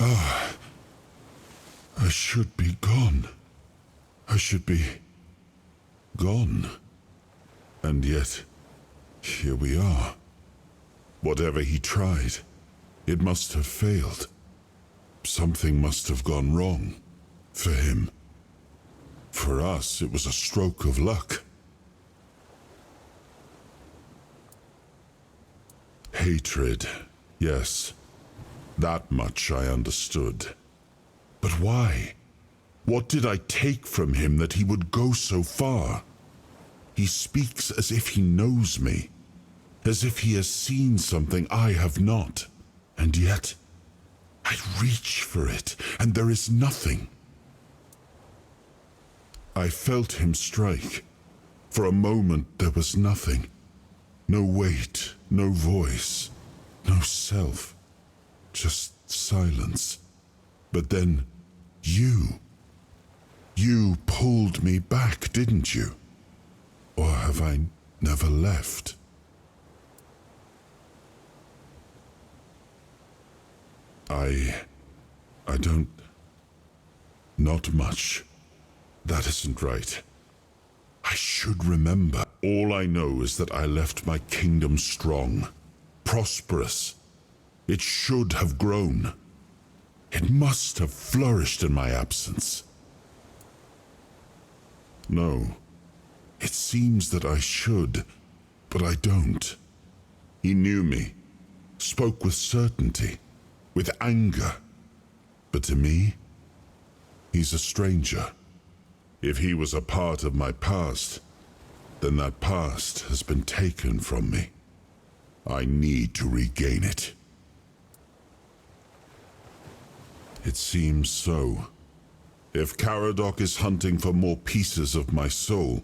I should be gone. I should be gone. And yet, here we are. Whatever he tried, it must have failed. Something must have gone wrong. For him. For us, it was a stroke of luck. Hatred, yes. That much I understood. But why? What did I take from him that he would go so far? He speaks as if he knows me, as if he has seen something I have not. And yet, I reach for it, and there is nothing. I felt him strike. For a moment there was nothing. No weight, no voice, no self. Just silence. But then, you pulled me back, didn't you? Or have I never left? I don't... Not much. That isn't right. I should remember. All I know is that I left my kingdom strong, prosperous. It should have grown. It must have flourished in my absence. No, it seems that I should, but I don't. He knew me, spoke with certainty, with anger. But to me, he's a stranger. If he was a part of my past, then that past has been taken from me. I need to regain it. It seems so. If Caradoc is hunting for more pieces of my soul,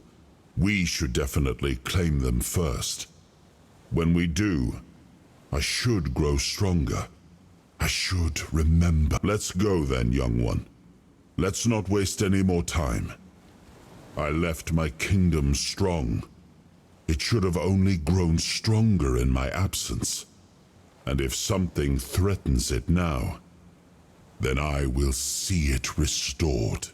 we should definitely claim them first. When we do, I should grow stronger. I should remember. Let's go then, young one. Let's not waste any more time. I left my kingdom strong. It should have only grown stronger in my absence. And if something threatens it now, then I will see it restored.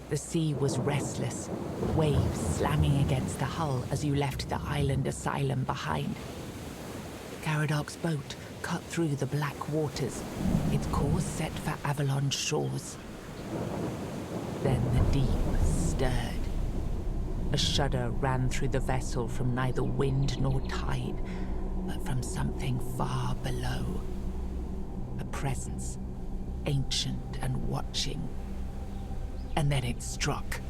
The sea was restless, waves slamming against the hull as you left the island asylum behind. Caradoc's boat cut through the black waters, its course set for Avalon's shores. Then the deep stirred. A shudder ran through the vessel from neither wind nor tide, but from something far below. A presence, ancient and watching. And then it struck.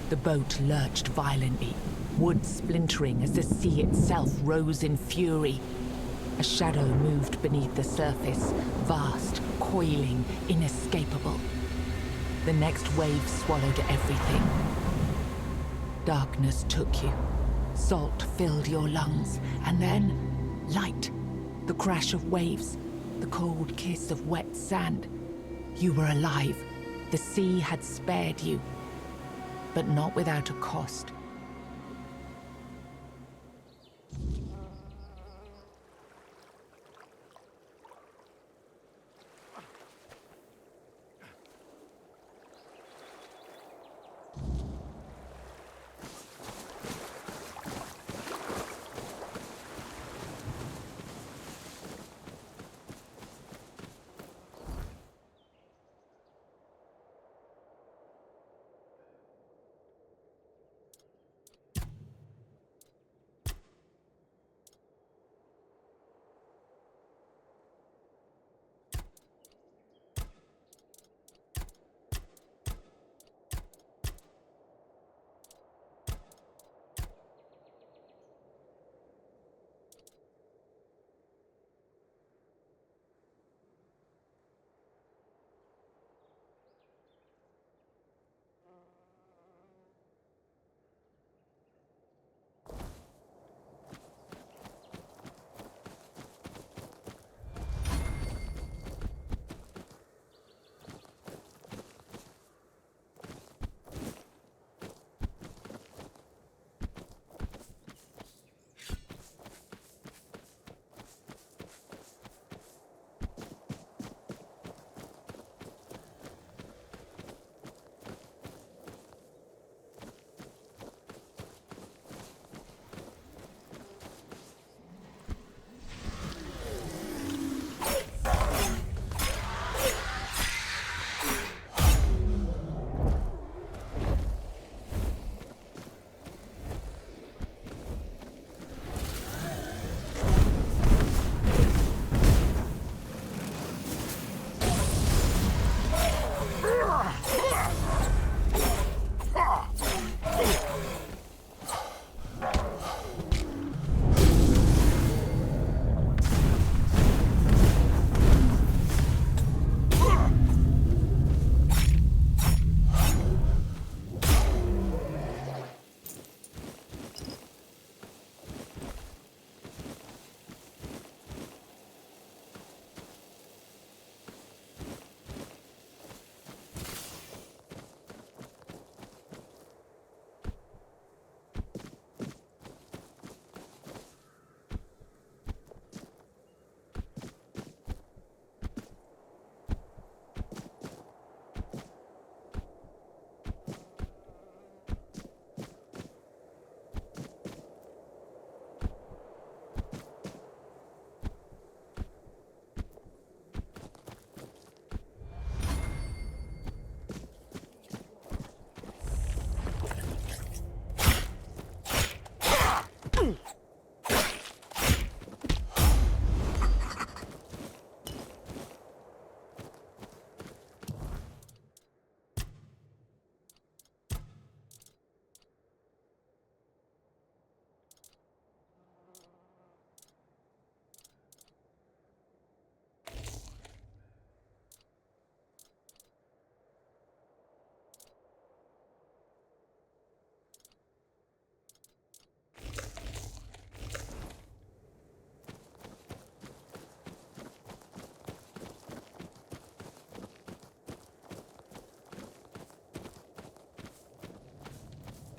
The boat lurched violently, wood splintering as the sea itself rose in fury. A shadow moved beneath the surface, vast, coiling, inescapable. The next wave swallowed everything. Darkness took you. Salt filled your lungs, and then light. The crash of waves, the cold kiss of wet sand. You were alive. The sea had spared you, but not without a cost.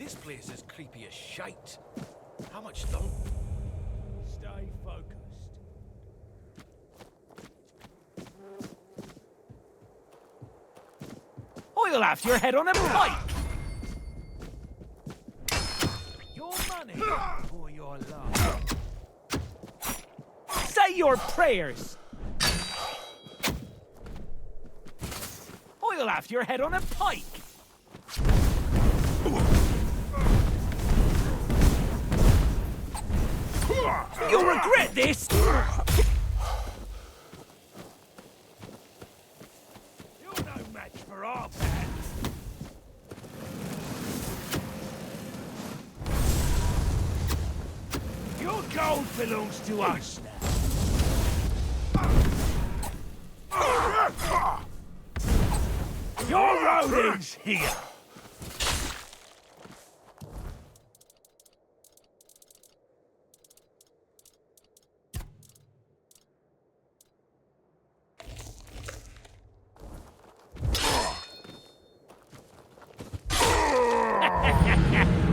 This place is creepy as shite. How much longer? Stay focused. I'll have your head on a pike! Your money or your love? Say your prayers! I'll have your head on a pike! You'll regret this! You're no match for our band. Your gold belongs to us now. Your Rodin's here.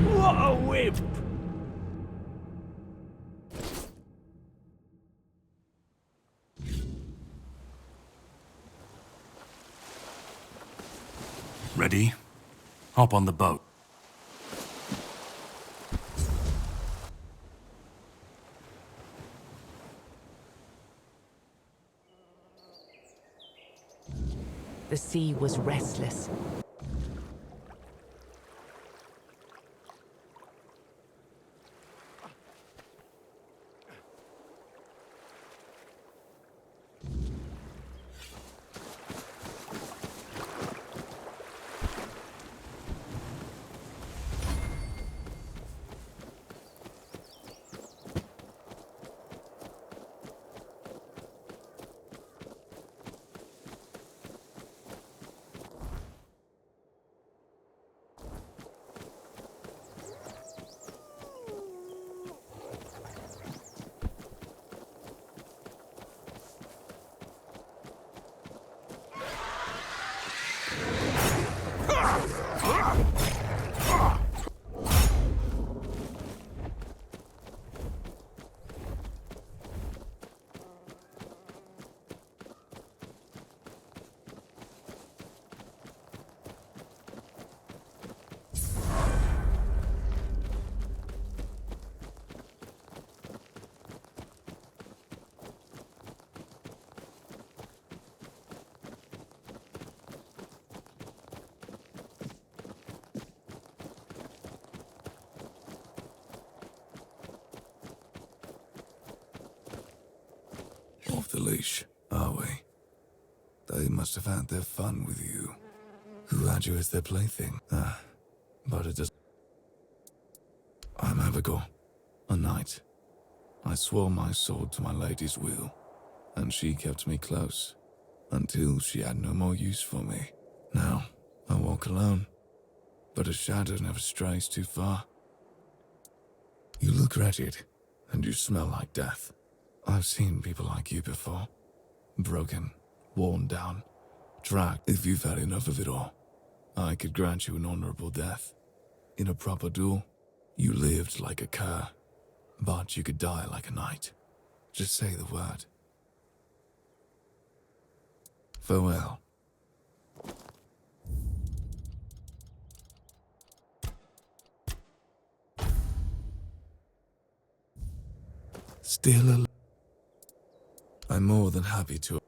What a wimp! Ready? Hop on the boat. The sea was restless. Off the leash, are we? They must have had their fun with you. Who had you as their plaything? But it does. I'm Abigail, a knight. I swore my sword to my lady's will, and she kept me close, until she had no more use for me. Now, I walk alone, but a shadow never strays too far. You look wretched, and you smell like death. I've seen people like you before. Broken, worn down, dragged. If you've had enough of it all, I could grant you an honorable death. In a proper duel, you lived like a cur, but you could die like a knight. Just say the word. Farewell. Still alive. I'm more than happy to.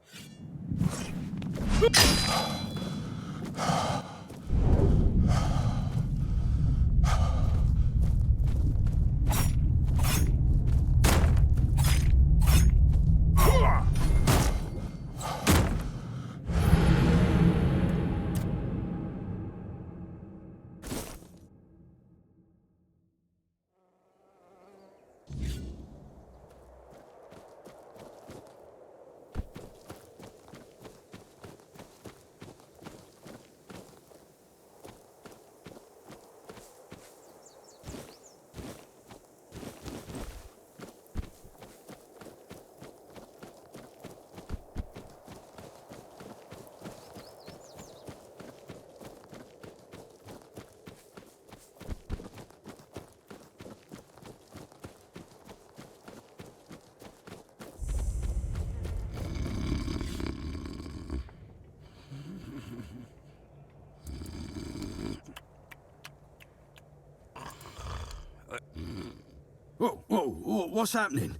Whoa, what's happening?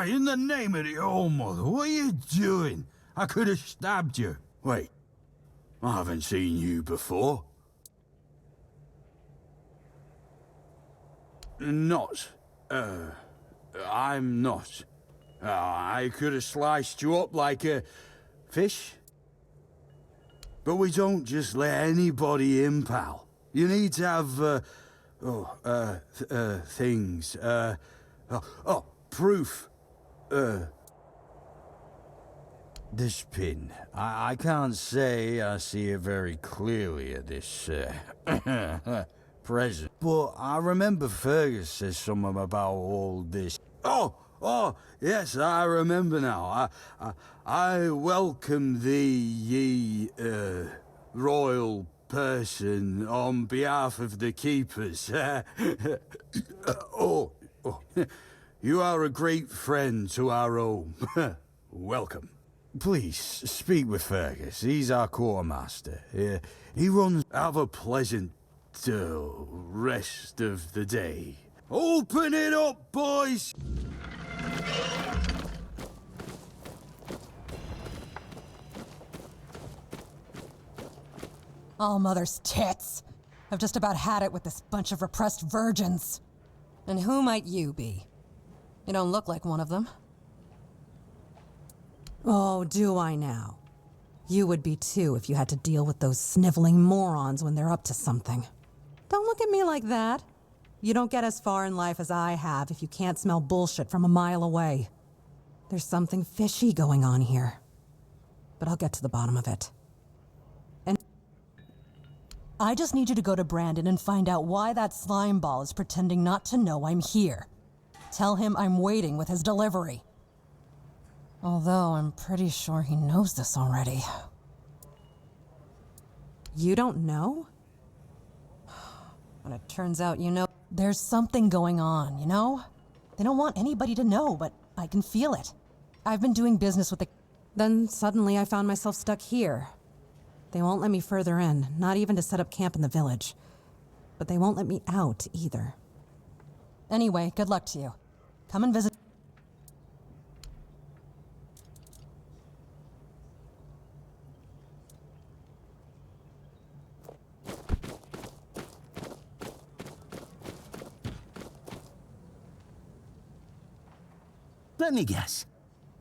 In the name of the All-Mother, what are you doing? I could have stabbed you. Wait, I haven't seen you before. Not. I'm not. I could have sliced you up like a fish. But we don't just let anybody in, pal. You need to have, things. Proof. This pin. I can't say I see it very clearly at this, present. But I remember Fergus says something about all this. Oh, yes, I remember now. I welcome thee, ye, royal person, on behalf of the keepers. You are a great friend to our home. Welcome. Please, speak with Fergus. He's our quartermaster. He runs... Have a pleasant, rest of the day. Open it up, boys! All mother's tits. I've just about had it with this bunch of repressed virgins. And who might you be? You don't look like one of them. Oh, do I now? You would be too if you had to deal with those sniveling morons when they're up to something. Don't look at me like that. You don't get as far in life as I have if you can't smell bullshit from a mile away. There's something fishy going on here. But I'll get to the bottom of it. And I just need you to go to Brandon and find out why that slime ball is pretending not to know I'm here. Tell him I'm waiting with his delivery. Although I'm pretty sure he knows this already. You don't know? When it turns out you know, there's something going on, you know? They don't want anybody to know, but I can feel it. I've been doing business with the... Then suddenly I found myself stuck here. They won't let me further in, not even to set up camp in the village. But they won't let me out either. Anyway, good luck to you. Come and visit. Let me guess.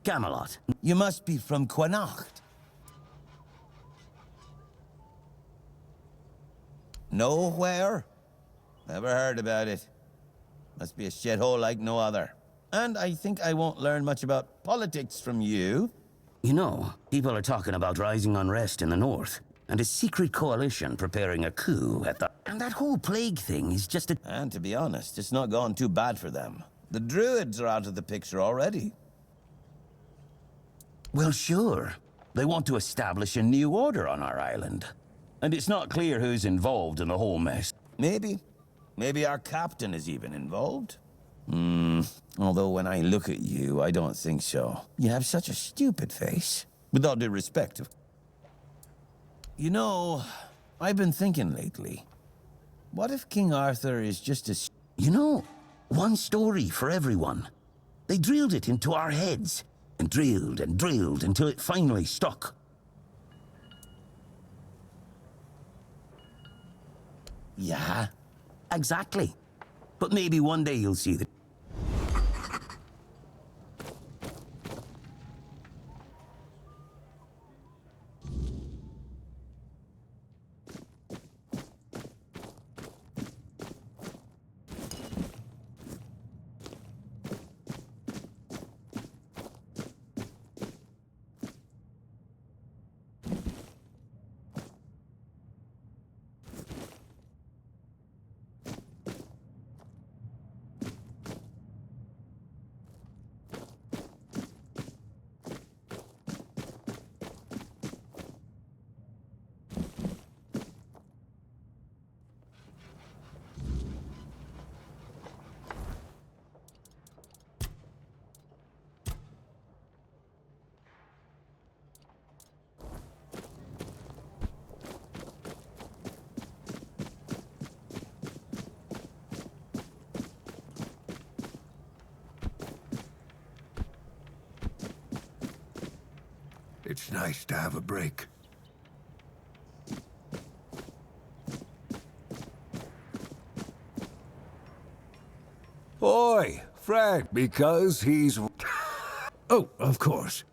Camelot. You must be from Connacht. Nowhere? Never heard about it. Must be a shithole like no other. And I think I won't learn much about politics from you. You know, people are talking about rising unrest in the north, and a secret coalition preparing a coup at the... And that whole plague thing is just a... And to be honest, it's not gone too bad for them. The druids are out of the picture already. Well, sure. They want to establish a new order on our island. And it's not clear who's involved in the whole mess. Maybe. Maybe our captain is even involved. Although when I look at you, I don't think so. You have such a stupid face. With all due respect. You know, I've been thinking lately. What if King Arthur is just a... You know, one story for everyone. They drilled it into our heads. And drilled until it finally stuck. Yeah, exactly. But maybe one day you'll see that. It's nice to have a break. Oi, Fred, because he's... Oh, of course.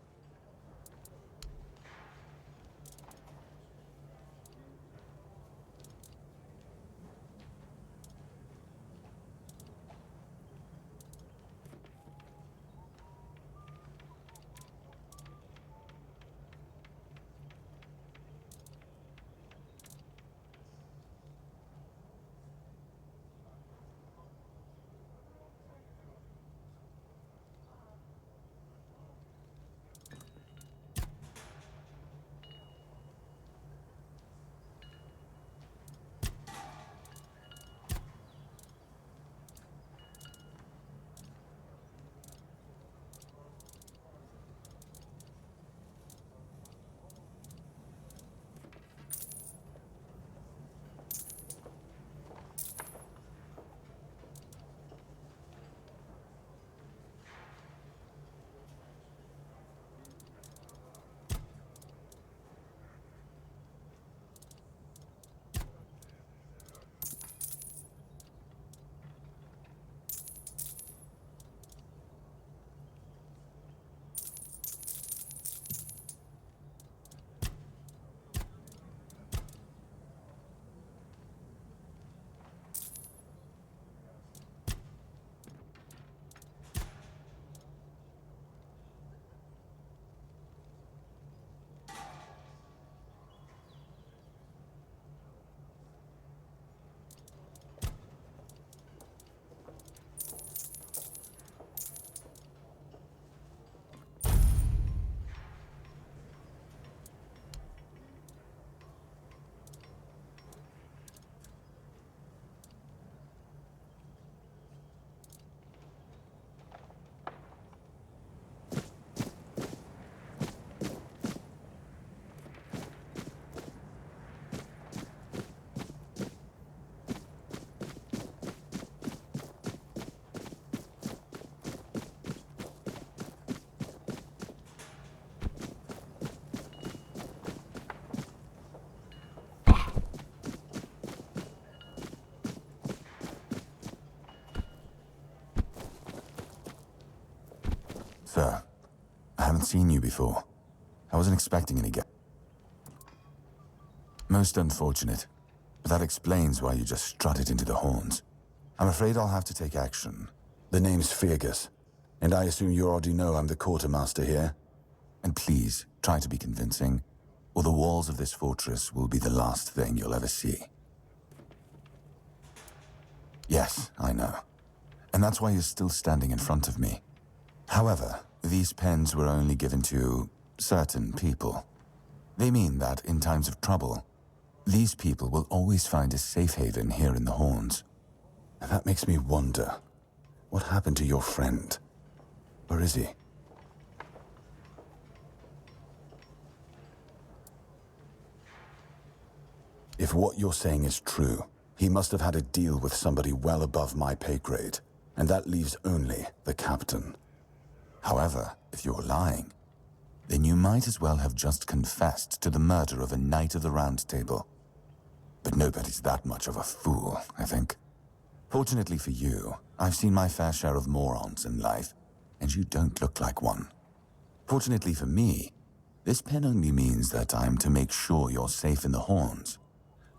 Sir, I haven't seen you before. I wasn't expecting any guest. Most unfortunate, but that explains why you just strutted into the horns. I'm afraid I'll have to take action. The name's Fergus, and I assume you already know I'm the quartermaster here. And please, try to be convincing, or the walls of this fortress will be the last thing you'll ever see. Yes, I know. And that's why you're still standing in front of me. However, these pens were only given to certain people. They mean that in times of trouble, these people will always find a safe haven here in the Horns. And that makes me wonder, what happened to your friend? Where is he? If what you're saying is true, he must have had a deal with somebody well above my pay grade, and that leaves only the captain. However, if you're lying, then you might as well have just confessed to the murder of a Knight of the Round Table. But nobody's that much of a fool, I think. Fortunately for you, I've seen my fair share of morons in life, and you don't look like one. Fortunately for me, this pen only means that I'm to make sure you're safe in the Horns.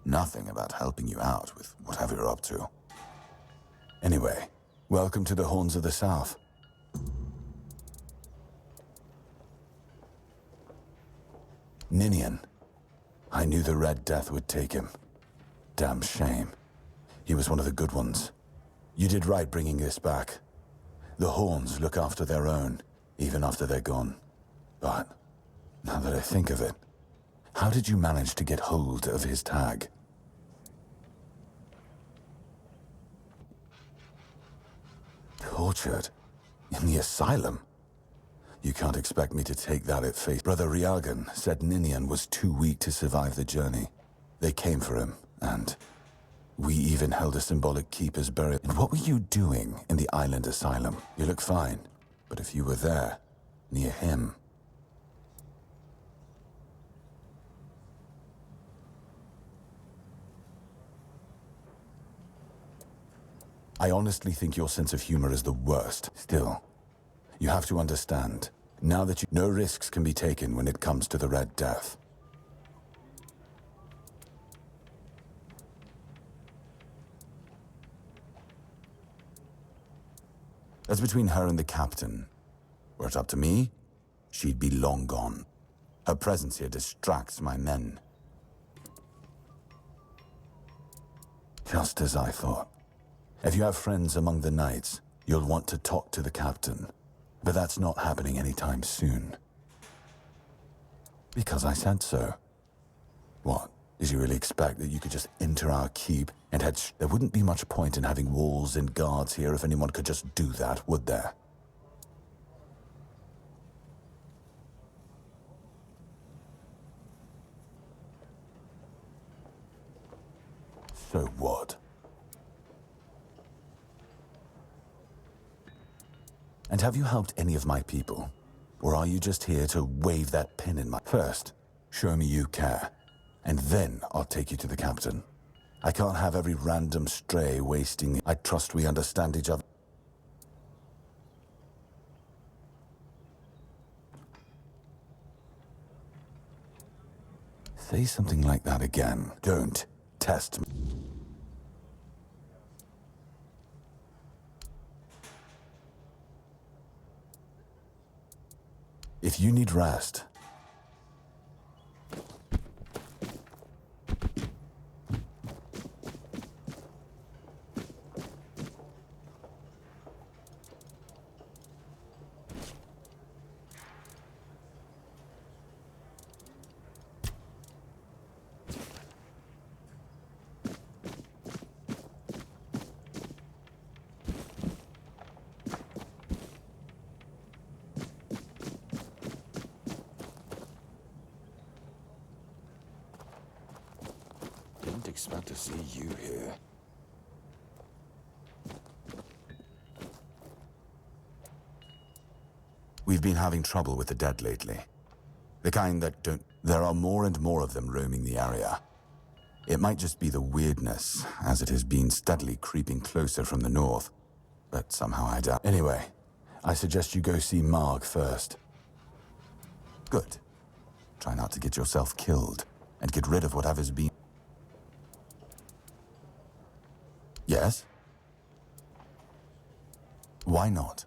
Nothing about helping you out with whatever you're up to. Anyway, welcome to the Horns of the South. Ninian. I knew the Red Death would take him. Damn shame. He was one of the good ones. You did right bringing this back. The Horns look after their own, even after they're gone. But, now that I think of it, how did you manage to get hold of his tag? Tortured? In the asylum? You can't expect me to take that at face. Brother Riagan said Ninian was too weak to survive the journey. They came for him, and we even held a symbolic keeper's burial. And what were you doing in the island asylum? You look fine, but if you were there, near him... I honestly think your sense of humor is the worst. Still, you have to understand, now that no risks can be taken when it comes to the Red Death. That's between her and the captain. Were it up to me, she'd be long gone. Her presence here distracts my men. Just as I thought. If you have friends among the knights, you'll want to talk to the captain. But that's not happening anytime soon. Because I said so. What? Did you really expect that you could just enter our keep and head there wouldn't be much point in having walls and guards here if anyone could just do that, would there? So what? And have you helped any of my people? Or are you just here to wave that pin in my... First, show me you care. And then I'll take you to the captain. I can't have every random stray wasting... I trust we understand each other. Say something like that again. Don't test me. If you need rest, didn't expect to see you here. We've been having trouble with the dead lately. The kind that don't... There are more and more of them roaming the area. It might just be the weirdness, as it has been steadily creeping closer from the north. But somehow I doubt... Anyway, I suggest you go see Marg first. Good. Try not to get yourself killed, and get rid of whatever's been... Yes? Why not?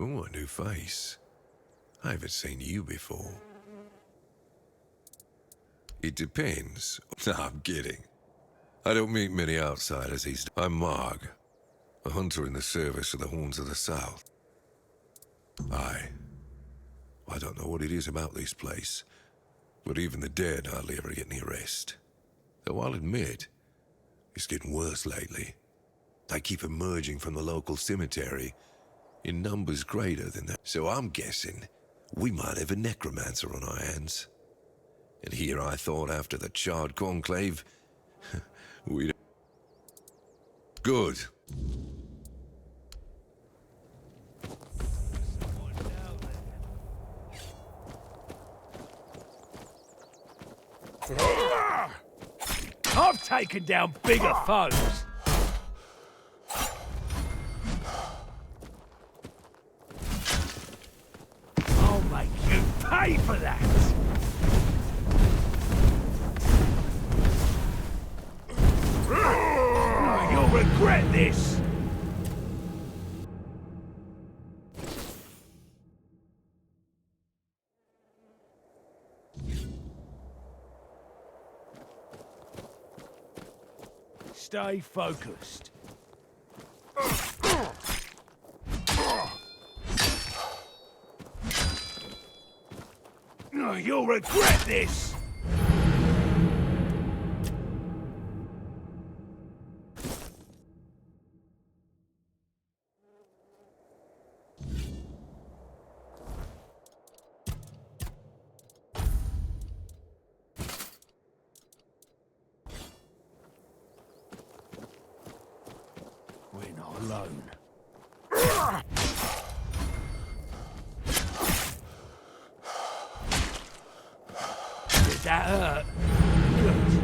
Ooh, a new face. I haven't seen you before. It depends. No, I'm kidding. I don't meet many outsiders these days. I'm Marg, a hunter in the service of the Horns of the South. I don't know what it is about this place, but even the dead hardly ever get any rest. Though I'll admit, It's getting worse lately. They keep emerging from the local cemetery in numbers greater than that. So I'm guessing we might have a necromancer on our hands. And here I thought after the charred conclave, we'd... Good. I've taken down bigger foes. I'll make you pay for that. You'll regret this. Stay focused. You'll regret this! We're not alone. Did that hurt? Good.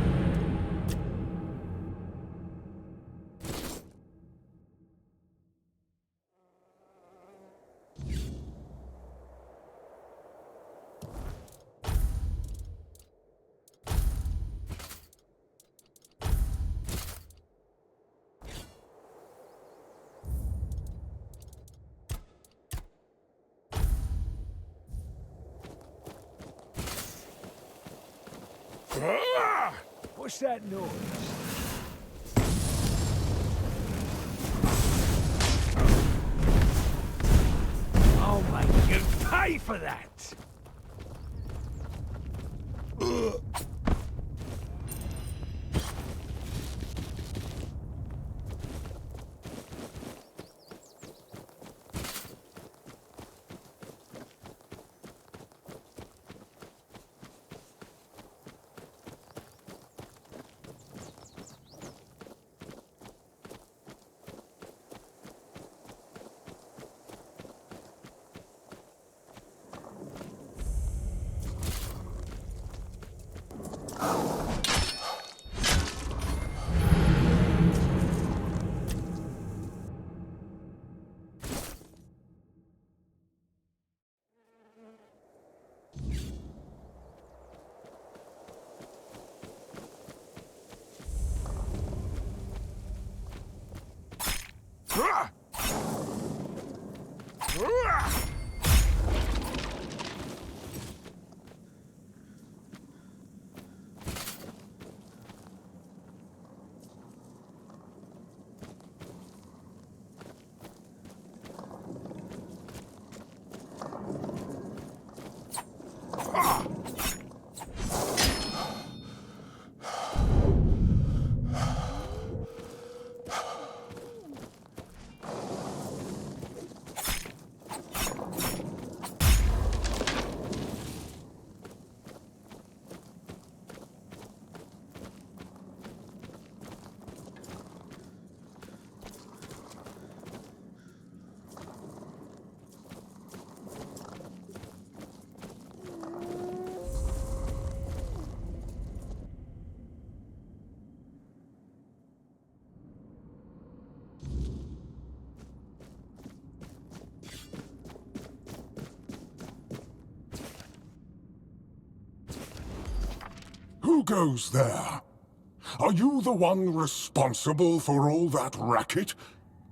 What's that noise? I'll make you pay for that! Who goes there? Are you the one responsible for all that racket?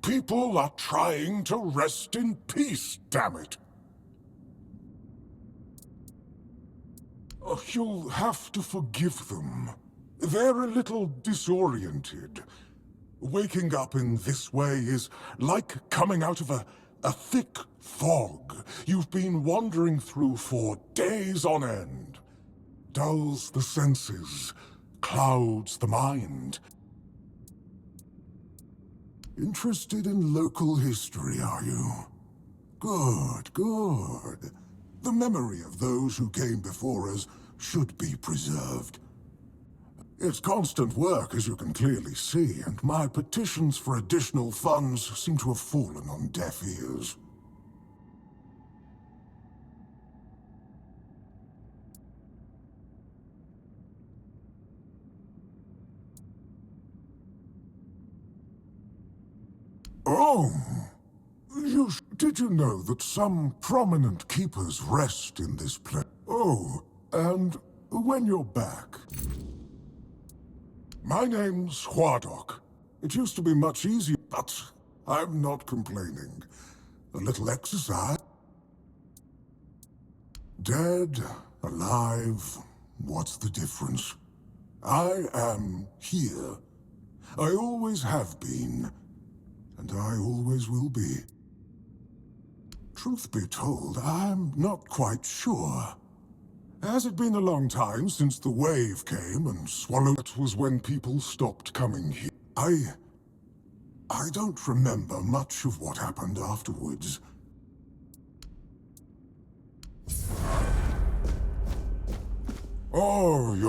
People are trying to rest in peace, damn it. You'll have to forgive them. They're a little disoriented. Waking up in this way is like coming out of a thick fog you've been wandering through for days on end. Dulls the senses, clouds the mind. Interested in local history, are you? Good, good. The memory of those who came before us should be preserved. It's constant work, as you can clearly see, and my petitions for additional funds seem to have fallen on deaf ears. Oh! Did you know that some prominent keepers rest in this place? Oh, and when you're back... My name's Huardok. It used to be much easier, but I'm not complaining. A little exercise. Dead, alive, what's the difference? I am here. I always have been, and I always will be. Truth be told, I'm not quite sure. Has it been a long time since the wave came and swallowed? That was when people stopped coming here. I don't remember much of what happened afterwards. Oh, you're...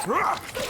Ah!